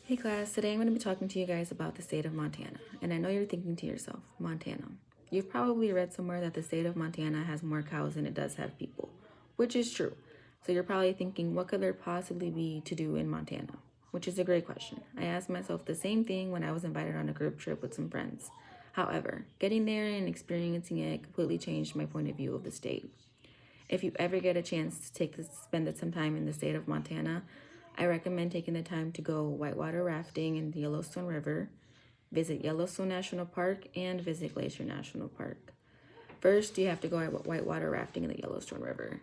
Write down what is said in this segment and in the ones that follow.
Hey class, today I'm going to be talking to you guys about the state of Montana. And I know you're thinking to yourself, Montana. You've probably read somewhere that the state of Montana has more cows than it does have people, which is true. So you're probably thinking, what could there possibly be to do in Montana? Which is a great question. I asked myself the same thing when I was invited on a group trip with some friends. However, getting there and experiencing it completely changed my point of view of the state. If you ever get a chance to spend some time in the state of Montana, I recommend taking the time to go whitewater rafting in the Yellowstone River, visit Yellowstone National Park, and visit Glacier National Park. First, you have to go whitewater rafting in the Yellowstone River.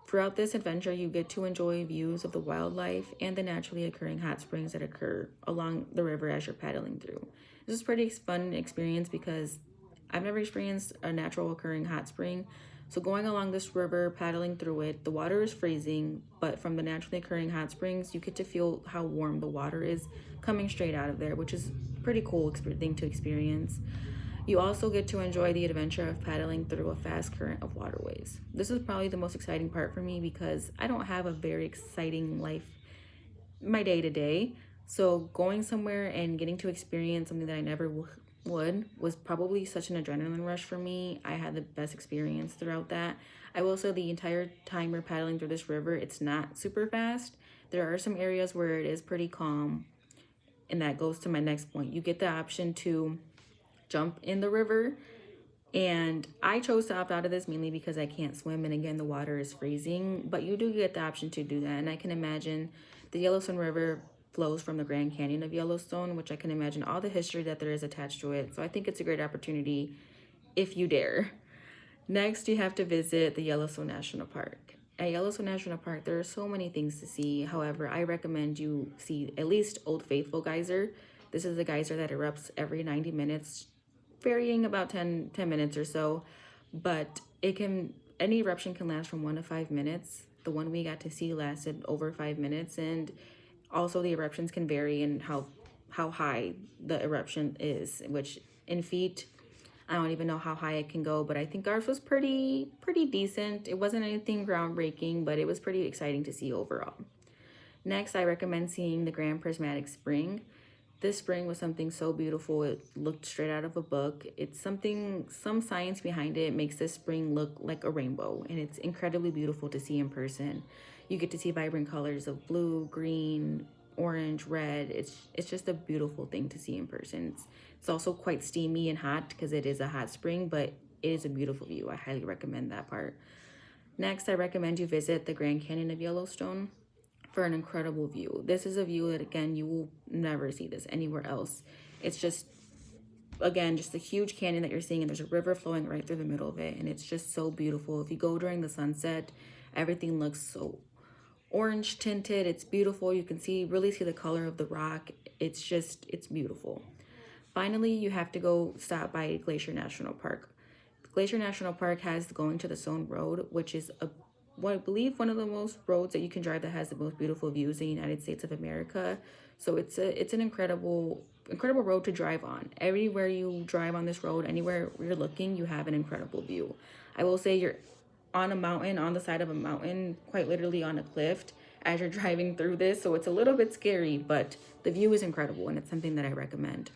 Throughout this adventure, you get to enjoy views of the wildlife and the naturally occurring hot springs that occur along the river as you're paddling through. This is a pretty fun experience because I've never experienced a natural occurring hot spring. So going along this river, paddling through it, the water is freezing, but from the naturally occurring hot springs, you get to feel how warm the water is coming straight out of there, which is a pretty cool thing to experience. You also get to enjoy the adventure of paddling through a fast current of waterways. This is probably the most exciting part for me because I don't have a very exciting life, my day to day. So going somewhere and getting to experience something that I never would was probably such an adrenaline rush for me. I had the best experience throughout that. I will say the entire time we're paddling through this river, it's not super fast. There are some areas where it is pretty calm, and that goes to my next point. You get the option to jump in the river, and I chose to opt out of this mainly because I can't swim, and again, the water is freezing, but you do get the option to do that. And I can imagine the Yellowstone River flows from the Grand Canyon of Yellowstone, which I can imagine all the history that there is attached to it. So I think it's a great opportunity if you dare. Next, you have to visit the Yellowstone National Park. At Yellowstone National Park, there are so many things to see. However, I recommend you see at least Old Faithful Geyser. This is a geyser that erupts every 90 minutes, varying about 10 minutes or so, but any eruption can last from 1 to 5 minutes. The one we got to see lasted over 5 minutes, and also the eruptions can vary in how high the eruption is, which in feet, I don't even know how high it can go, but I think ours was pretty decent. It wasn't anything groundbreaking, but it was pretty exciting to see overall. Next, I recommend seeing the Grand Prismatic Spring. This spring was something so beautiful. It looked straight out of a book. It's some science behind it makes this spring look like a rainbow, and it's incredibly beautiful to see in person. You get to see vibrant colors of blue, green, orange, red. It's just a beautiful thing to see in person. It's also quite steamy and hot because it is a hot spring, but it is a beautiful view. I highly recommend that part. Next, I recommend you visit the Grand Canyon of Yellowstone for an incredible view. This is a view that, again, you will never see this anywhere else. It's just, again, just a huge canyon that you're seeing, and there's a river flowing right through the middle of it, and it's just so beautiful. If you go during the sunset, everything looks so orange tinted. It's beautiful. You can really see the color of the rock. It's beautiful. Finally, you have to go stop by Glacier National Park. Glacier National Park has the Going to the Stone Road, which is what I believe one of the most roads that you can drive that has the most beautiful views in the United States of America. So it's an incredible road to drive on. Everywhere you drive on this road, anywhere you're looking, you have an incredible view. I will say you're on a mountain, on the side of a mountain, quite literally on a cliff as you're driving through this. So it's a little bit scary, but the view is incredible, and it's something that I recommend.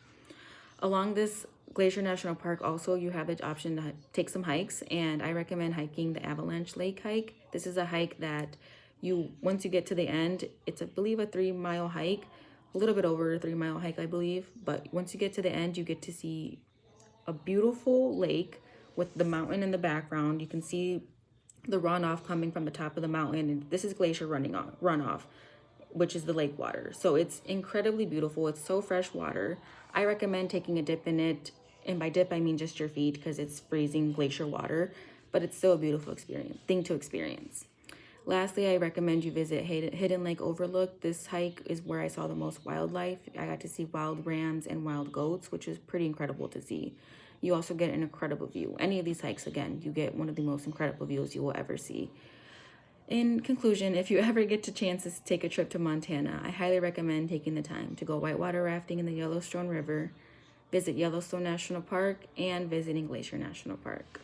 Along this Glacier National Park, also, you have the option to take some hikes, and I recommend hiking the Avalanche Lake hike. This is a hike that once you get to the end, it's, I believe, a 3-mile hike, a little bit over a 3-mile hike, I believe. But once you get to the end, you get to see a beautiful lake with the mountain in the background. You can see the runoff coming from the top of the mountain, and this is glacier runoff, which is the lake water. So it's incredibly beautiful. It's so fresh water. I recommend taking a dip in it, and by dip I mean just your feet because it's freezing glacier water, but it's still a beautiful thing to experience. Lastly, I recommend you visit Hidden Lake Overlook. This hike is where I saw the most wildlife. I got to see wild rams and wild goats, which is pretty incredible to see. You also get an incredible view. Any of these hikes, again, you get one of the most incredible views you will ever see. In conclusion, if you ever get the chance to take a trip to Montana, I highly recommend taking the time to go whitewater rafting in the Yellowstone River, visit Yellowstone National Park, and visiting Glacier National Park.